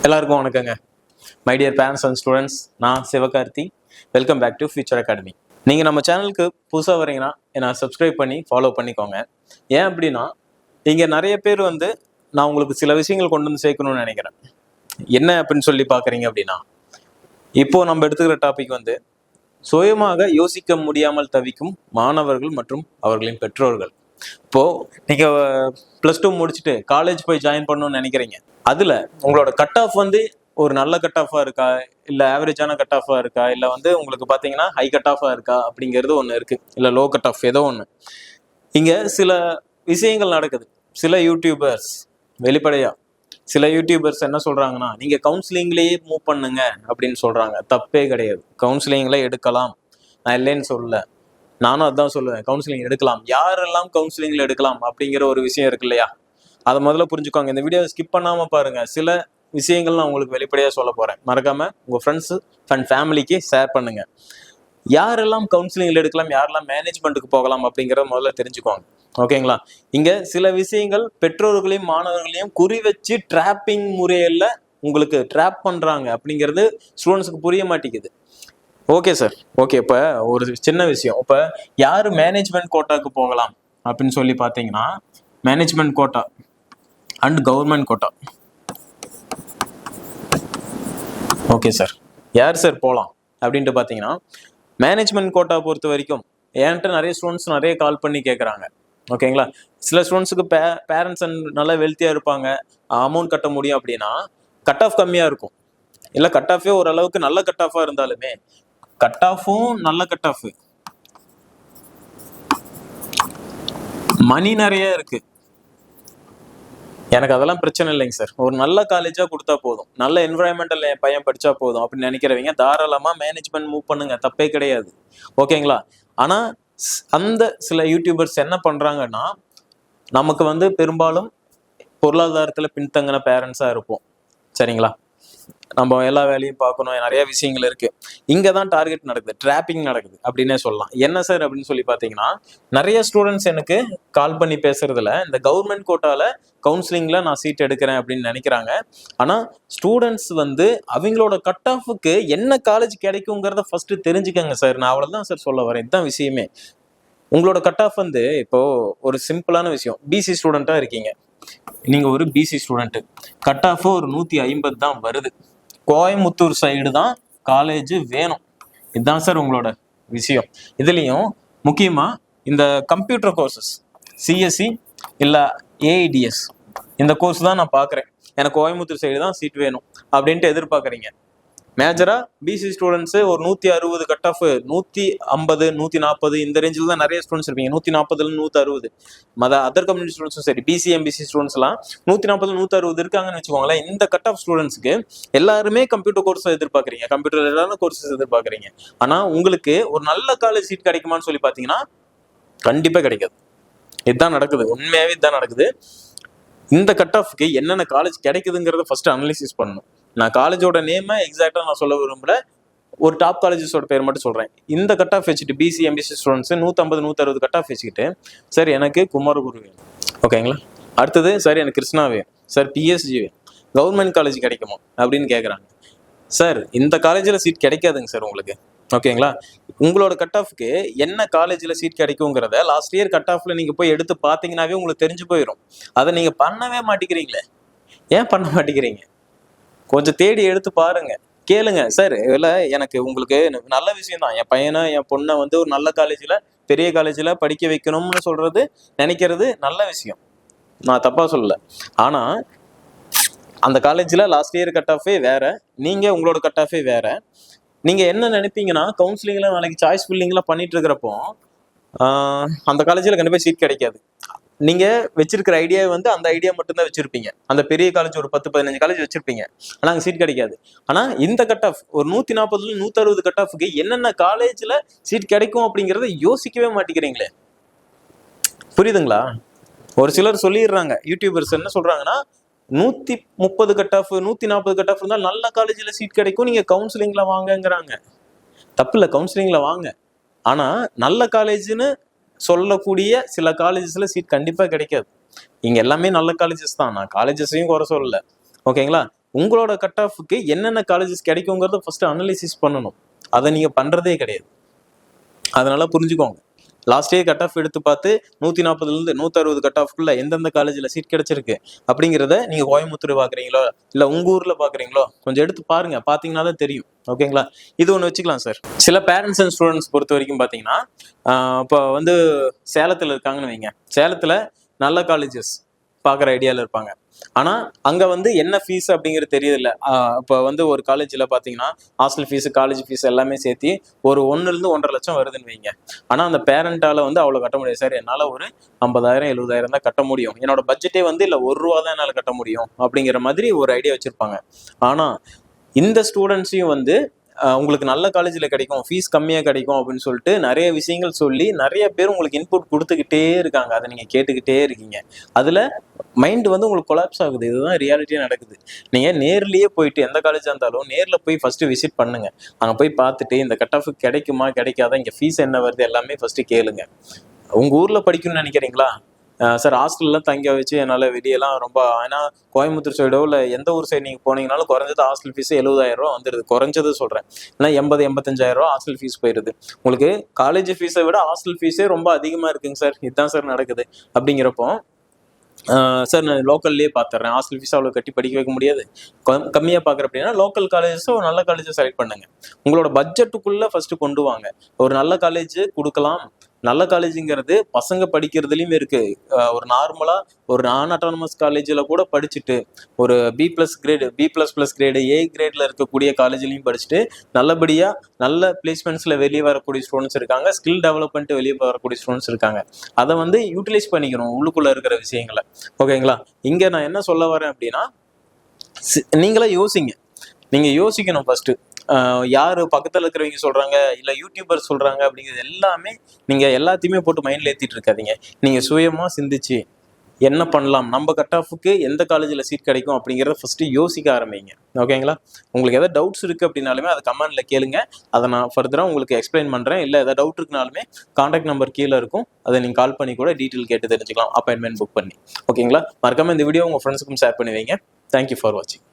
எல்லாருக்கும் வணக்கங்க. My dear parents and students, நான் Sivakarthi. Welcome back to future academy. நீங்கள் நம்ம சேனலுக்கு புதுசாக வரீங்கன்னா என்னை சப்ஸ்கிரைப் பண்ணி ஃபாலோ பண்ணிக்கோங்க. ஏன் அப்படின்னா இங்கே நிறைய பேர் நான் உங்களுக்கு சில விஷயங்கள் கொண்டு வந்து சேர்க்கணும்னு நினைக்கிறேன். என்ன அப்படின்னு சொல்லி பார்க்குறீங்க அப்படின்னா, இப்போது நம்ம எடுத்துக்கிற டாபிக் சுயமாக யோசிக்க முடியாமல் தவிக்கும் மாணவர்கள் மற்றும் அவர்களின் பெற்றோர்கள். இப்போது நீங்கள் +2 முடிச்சுட்டு காலேஜ் போய் ஜாயின் பண்ணணும்னு நினைக்கிறீங்க. அதில் உங்களோட கட் ஆஃப் ஒரு நல்ல கட் ஆஃபாக இருக்கா, இல்லை ஆவரேஜான கட் ஆஃபாக இருக்கா, இல்லை உங்களுக்கு பார்த்தீங்கன்னா ஹை கட் ஆஃபாக இருக்கா அப்படிங்கிறது ஒன்று இருக்குது, இல்லை லோ கட் ஆஃப் ஏதோ ஒன்று. இங்கே சில விஷயங்கள் நடக்குது. சில யூடியூபர்ஸ் வெளிப்படையாக சில யூடியூபர்ஸ் என்ன சொல்கிறாங்கன்னா, நீங்கள் கவுன்சிலிங்லேயே மூவ் பண்ணுங்க அப்படின்னு சொல்கிறாங்க. தப்பே கிடையாது, கவுன்சிலிங்கில் எடுக்கலாம், நான் இல்லைன்னு சொல்லல. நானும் அதான் சொல்லுவேன், கவுன்சிலிங் எடுக்கலாம். யாரெல்லாம் கவுன்சிலிங்கில் எடுக்கலாம் அப்படிங்கிற ஒரு விஷயம் இருக்கு இல்லையா, அதை முதல்ல புரிஞ்சுக்கோங்க. இந்த வீடியோ ஸ்கிப் பண்ணாமல் பாருங்கள். சில விஷயங்கள் நான் உங்களுக்கு வெளிப்படையாக சொல்ல போகிறேன். மறக்காமல் உங்கள் ஃப்ரெண்ட்ஸு அண்ட் ஃபேமிலிக்கு ஷேர் பண்ணுங்கள். யாரெல்லாம் கவுன்சிலிங்கில் எடுக்கலாம், யாரெல்லாம் மேனேஜ்மெண்ட்டுக்கு போகலாம் அப்படிங்கிறத முதல்ல தெரிஞ்சுக்கோங்க. ஓகேங்களா? இங்கே சில விஷயங்கள் பெற்றோர்களையும் மாணவர்களையும் குறி வச்சு ட்ராப்பிங் முறையில் உங்களுக்கு ட்ராப் பண்ணுறாங்க அப்படிங்கிறது ஸ்டூடெண்ட்ஸுக்கு புரிய மாட்டேங்குது. Okay sir, okay. இப்போ ஒரு சின்ன விஷயம், இப்போ யார் மேனேஜ்மெண்ட் கோட்டாக்கு போகலாம் அப்படின்னு சொல்லி பார்த்தீங்கன்னா, management quota and government quota. Okay sir, யார் சார் போகலாம் அப்படின்ட்டு பார்த்தீங்கன்னா, மேனேஜ்மெண்ட் கோட்டா பொறுத்த வரைக்கும் என்கிட்ட நிறைய ஸ்டூடெண்ட்ஸ் நிறைய கால் பண்ணி கேட்குறாங்க. ஓகேங்களா? சில ஸ்டூடெண்ட்ஸுக்கு பேரண்ட்ஸ் அண்ட் நல்லா வெல்த்தியாக இருப்பாங்க, அமௌண்ட் கட்ட முடியும் அப்படின்னா கட் ஆஃப் கம்மியாக இருக்கும். இல்லை கட் ஆஃபே ஓரளவுக்கு நல்ல கட் ஆஃபாக இருந்தாலுமே, கட் ஆஃபும் நல்ல கட் ஆஃப் மணி நிறைய இருக்கு. எனக்கு அதெல்லாம் பிரச்சனை இல்லைங்க சார், ஒரு நல்ல காலேஜாக கொடுத்தா போதும், நல்ல என்வரான்மெண்டல் என் பையன் படித்தா போதும் அப்படின்னு நினைக்கிறவங்க தாராளமாக மேனேஜ்மெண்ட் மூவ் பண்ணுங்க, தப்பே கிடையாது. ஓகேங்களா? ஆனால் அந்த சில யூடியூபர்ஸ் என்ன பண்ணுறாங்கன்னா, நமக்கு பெரும்பாலும் பொருளாதாரத்தில் பின்தங்கின பேரண்ட்ஸாக இருப்போம். சரிங்களா? நம்ம எல்லா வேலையும் பார்க்கணும், நிறைய விஷயங்கள் இருக்கு. இங்கே தான் டார்கெட் நடக்குது, ட்ராப்பிங் நடக்குது அப்படின்னே சொல்லலாம். என்ன சார் அப்படின்னு சொல்லி பார்த்தீங்கன்னா, நிறைய ஸ்டூடெண்ட்ஸ் எனக்கு கால் பண்ணி பேசுறதுல இந்த கவர்மெண்ட் கோட்டால கவுன்சிலிங்ல நான் சீட் எடுக்கிறேன் அப்படின்னு நினைக்கிறாங்க. ஆனால் ஸ்டூடெண்ட்ஸ் அவங்களோட கட் ஆஃபுக்கு என்ன காலேஜ் கிடைக்குங்கிறத ஃபர்ஸ்ட் தெரிஞ்சுக்கங்க சார். நான் அவ்வளோதான் சார் சொல்ல வரேன். இதுதான் விஷயமே. உங்களோட கட் ஆஃப் இப்போ ஒரு சிம்பிளான விஷயம். பிசி ஸ்டூடெண்ட்டாக இருக்கீங்க, நீங்கள் ஒரு பிசி ஸ்டூடெண்ட்டு, கட் ஆஃப் ஒரு 150 தான் வருது. கோயம்புத்தூர் சைடு தான் காலேஜ் வேணும். இதுதான் சார் உங்களோட விஷயம். இதுலேயும் முக்கியமாக இந்த கம்ப்யூட்டர் கோர்சஸ், சிஎஸ்சி இல்லை ஏஐடிஎஸ், இந்த கோர்ஸ் தான் நான் பார்க்குறேன். எனக்கு கோயம்புத்தூர் சைடு தான் சீட் வேணும் அப்படின்ட்டு எதிர்பார்க்குறீங்க. மேஜரா பிசி ஸ்டூடெண்ட்ஸு ஒரு 160 கட் ஆஃப், 150 140 இந்த ரேஞ்சில் தான் நிறைய ஸ்டூடெண்ட்ஸ் இருப்பீங்க. 140 160 அதர் கம்யூனிட்டி ஸ்டூடெண்ட்ஸும் சரி, பிசி எம்பிசி ஸ்டூடெண்ட்ஸ்லாம் 140 160 இருக்காங்கன்னு வச்சுக்கோங்களேன். இந்த கட் ஆஃப் ஸ்டூடெண்ட்ஸ்க்கு எல்லாருமே கம்ப்யூட்டர் கோர்ஸ் எதிர்பார்க்குறீங்க, கம்ப்யூட்டர் எல்லாரும் கோர்சஸ் எதிர்பார்க்குறீங்க. ஆனால் உங்களுக்கு ஒரு நல்ல காலேஜ் சீட் கிடைக்குமான்னு சொல்லி பார்த்தீங்கன்னா கண்டிப்பாக கிடைக்காது. இதுதான் நடக்குது, உண்மையாகவே இதுதான் நடக்குது. இந்த கட் ஆஃப்க்கு என்னென்ன காலேஜ் கிடைக்குதுங்கிறத ஃபர்ஸ்ட் அனலைசிஸ் பண்ணணும். நான் காலேஜோட நேமை எக்ஸாக்டாக நான் சொல்ல விரும்பல, ஒரு டாப் காலேஜஸோட பேர் மட்டும் சொல்கிறேன். இந்த கட் ஆஃப் வச்சுட்டு BC MBC students 150 160 cut off வச்சுக்கிட்டு, சார் எனக்கு குமாரகுரு வேணும், ஓகேங்களா, அடுத்தது சார் எனக்கு கிருஷ்ணா வேணும், சார் பிஎஸ்ஜி வேணும், கவர்மெண்ட் காலேஜ் கிடைக்குமா அப்படின்னு கேட்குறாங்க. சார் இந்த காலேஜில் சீட் கிடைக்காதுங்க சார் உங்களுக்கு. ஓகேங்களா? உங்களோட கட் ஆஃப்க்கு என்ன காலேஜில் சீட் கிடைக்குங்கிறத லாஸ்ட் இயர் கட் ஆஃப்ல நீங்கள் போய் எடுத்து பார்த்தீங்கன்னாவே உங்களுக்கு தெரிஞ்சு போயிடும். அதை நீங்கள் பண்ணவே மாட்டேங்கிறீங்களே. ஏன் பண்ண மாட்டேங்கிறீங்க? கொஞ்சம் தேடி எடுத்து பாருங்க, கேளுங்க. சார் இல்லை எனக்கு உங்களுக்கு நல்ல விஷயம் தான், என் பையனை என் பொண்ணை ஒரு நல்ல காலேஜில் பெரிய காலேஜில் படிக்க வைக்கணும்னு சொல்கிறது நினைக்கிறது நல்ல விஷயம், நான் தப்பாக சொல்லலை. ஆனால் அந்த காலேஜில் லாஸ்ட் இயர் கட் ஆஃபே வேற, நீங்கள் உங்களோட கட் ஆஃபே வேற. நீங்கள் என்ன நினைப்பீங்கன்னா, கவுன்சிலிங்கில் நாளைக்கு சாய்ஸ் ஃபில்லிங்லாம் பண்ணிட்டு இருக்கிறப்போ அந்த காலேஜில் கண்டிப்பாக சீட் கிடைக்காது. நீங்கள் வச்சிருக்கிற ஐடியா அந்த ஐடியா மட்டும்தான் வச்சிருப்பீங்க. அந்த பெரிய காலேஜ் ஒரு 10-15 காலேஜ் வச்சிருப்பீங்க, ஆனால் அங்கே சீட் கிடைக்காது. ஆனால் இந்த கட் ஆஃப் ஒரு 140 160 கட் ஆஃப்க்கு என்னென்ன காலேஜில் சீட் கிடைக்கும் அப்படிங்கிறத யோசிக்கவே மாட்டேங்கிறீங்களே. புரியுதுங்களா? ஒரு சிலர் சொல்லிடுறாங்க, யூடியூபர்ஸ் என்ன சொல்றாங்கன்னா, 130 கட் ஆஃப் 140 கட் ஆஃப் இருந்தால் நல்ல காலேஜில் சீட் கிடைக்கும், நீங்கள் கவுன்சிலிங்கில் வாங்கங்கிறாங்க. தப்பு இல்லை, கவுன்சிலிங்கில் வாங்க. ஆனால் நல்ல காலேஜ்னு சொல்லக்கூடிய சில காலேஜஸ்ல சீட் கண்டிப்பாக கிடைக்காது. இங்கே எல்லாமே நல்ல காலேஜஸ் தான், நான் காலேஜஸையும் குறை சொல்லலை. ஓகேங்களா? உங்களோட கட் ஆஃபுக்கு என்னென்ன காலேஜஸ் கிடைக்குங்கிறத ஃபர்ஸ்ட் அனலிசிஸ் பண்ணணும். அதை நீங்க பண்றதே கிடையாது. அதனால புரிஞ்சுக்கோங்க. லாஸ்ட் இயர் கட் ஆஃப் எடுத்து பார்த்து 140லேருந்து 160 கட் ஆஃப்குள்ள எந்தெந்த காலேஜில் சீட் கிடைச்சிருக்கு அப்படிங்கிறத நீங்கள் கோயம்புத்தூர் பார்க்குறீங்களோ இல்லை உங்கள் ஊரில் பார்க்குறீங்களோ கொஞ்சம் எடுத்து பாருங்க. பார்த்தீங்கன்னா தான் தெரியும். ஓகேங்களா? இது ஒன்று வச்சுக்கலாம் சார். சில பேரண்ட்ஸ் அண்ட் ஸ்டூடெண்ட்ஸ் பொறுத்த வரைக்கும் பார்த்தீங்கன்னா இப்போ வந்து சேலத்தில் இருக்காங்கன்னு வைங்க. சேலத்தில் நல்ல காலேஜஸ் பார்க்குற ஐடியாவில் இருப்பாங்க. ஆனால் அங்கே வந்து என்ன ஃபீஸ் அப்படிங்கிறது தெரியல. இப்போ வந்து ஒரு காலேஜில் பார்த்தீங்கன்னா ஹாஸ்டல் ஃபீஸு காலேஜ் ஃபீஸ் எல்லாமே சேர்த்து ஒரு 1லேருந்து 1.5 லட்சம் வருதுன்னு வைங்க. ஆனால் அந்த பேரண்டால் வந்து அவ்வளோ கட்ட முடியாது. சார் என்னால் ஒரு 50,000 70,000 தான் கட்ட முடியும், என்னோட பட்ஜெட்டே வந்து இல்லை ₹1 தான் என்னால் கட்ட முடியும் அப்படிங்கிற மாதிரி ஒரு ஐடியா வச்சுருப்பாங்க. ஆனால் இந்த ஸ்டூடெண்ட்ஸையும் வந்து உங்களுக்கு நல்ல காலேஜில் கிடைக்கும், ஃபீஸ் கம்மியாக கிடைக்கும் அப்படின்னு சொல்லிட்டு நிறைய விஷயங்கள் சொல்லி நிறைய பேர் உங்களுக்கு இன்புட் கொடுத்துக்கிட்டே இருக்காங்க. அதை நீங்கள் கேட்டுக்கிட்டே இருக்கீங்க. அதில் மைண்டு வந்து உங்களுக்கு கொலாப்ஸ் ஆகுது. இதுதான் ரியாலிட்டியாக நடக்குது. நீங்கள் நேர்லேயே போயிட்டு எந்த காலேஜாக இருந்தாலும் நேரில் போய் ஃபஸ்ட்டு விசிட் பண்ணுங்க. அங்கே போய் பார்த்துட்டு இந்த கட் ஆஃப் கிடைக்குமா கிடைக்காதா, இங்கே ஃபீஸ் என்ன வருது எல்லாமே ஃபஸ்ட்டு கேளுங்க. உங்கள் ஊரில் படிக்கணும்னு நினைக்கிறீங்களா? சார் ஹாஸ்டல்லாம் தங்க வச்சு என்னால் வெளியெல்லாம் ரொம்ப, ஏன்னா கோயம்புத்தூர் சைடோ இல்லை எந்த ஊர் சைடு நீங்கள் போனீங்கனாலும் குறைஞ்சது ஹாஸ்டல் ஃபீஸ் 70,000 வந்துடுது. குறைஞ்சது சொல்கிறேன். ஏன்னா 80-85,000 ஹாஸ்டல் ஃபீஸ் போயிடுது. உங்களுக்கு காலேஜ் ஃபீஸை விட ஹாஸ்டல் ஃபீஸே ரொம்ப அதிகமாக இருக்குங்க சார். இதுதான் சார் நடக்குது. அப்படிங்கிறப்போ சார் நான் லோக்கல்லே பார்த்துட்றேன், ஹாஸ்டல் ஃபீஸ் அவ்வளோ கட்டி படிக்க வைக்க முடியாது, கம்மியாக பார்க்குற அப்படின்னா லோக்கல் காலேஜஸோ நல்ல காலேஜை செலக்ட் பண்ணுங்க. உங்களோட பட்ஜெட்டுக்குள்ளே ஃபஸ்ட்டு கொண்டு வாங்க. ஒரு நல்ல காலேஜ் கொடுக்கலாம். நல்ல காலேஜுங்கிறது பசங்க படிக்கிறதுலையும் இருக்கு. ஒரு நார்மலா ஒரு நான் அட்டானமஸ் காலேஜில் கூட படிச்சுட்டு ஒரு B+ grade B++ grade A கிரேட்ல இருக்கக்கூடிய காலேஜ்லையும் படிச்சுட்டு நல்லபடியா நல்ல பிளேஸ்மெண்ட்ஸ்ல வெளியே வரக்கூடிய ஸ்டூடெண்ட்ஸ் இருக்காங்க. ஸ்கில் டெவலப்மெண்ட் வெளியே வரக்கூடிய ஸ்டூடெண்ட்ஸ் இருக்காங்க. அதை வந்து யூட்டிலைஸ் பண்ணிக்கணும் உள்ளுக்குள்ள இருக்கிற விஷயங்களை. ஓகேங்களா? இங்க நான் என்ன சொல்ல வரேன் அப்படின்னா, நீங்களே யோசிங்க. நீங்க யோசிக்கணும் ஃபர்ஸ்ட். யாரு பக்கத்துல இருக்கிறவங்க சொல்றாங்க இல்ல யூடியூபர் சொல்றாங்க அப்படிங்கிறது எல்லாமே நீங்க எல்லாத்தையுமே போட்டு மைண்ட்ல ஏத்திட்டு இருக்காதீங்க. நீங்க சுயமா சிந்திச்சு என்ன பண்ணலாம், நம்ம கட் ஆஃபுக்கு எந்த காலேஜில் சீட் கிடைக்கும் அப்படிங்கிறத ஃபர்ஸ்ட் யோசிக்க ஆரம்பிங்க. ஓகேங்களா? உங்களுக்கு எதாவது டவுட்ஸ் இருக்கு அப்படின்னாலுமே அதை கமெண்ட்ல கேளுங்க. அதை நான் ஃபர்தரா உங்களுக்கு எக்ஸ்பிளைன் பண்றேன். இல்லை எதாவது டவுட் இருக்குனாலுமே கான்டாக்ட் நம்பர் கீழே இருக்கும். அதை நீங்க கால் பண்ணி கூட டீட்டெயில் கேட்டு தெரிஞ்சுக்கலாம், அப்பாயின்மெண்ட் புக் பண்ணி. ஓகேங்களா? மறக்காம இந்த வீடியோ உங்க ஃப்ரெண்ட்ஸுக்கும் ஷேர் பண்ணி வைங்க. தேங்க்யூ ஃபார் வாட்சிங்.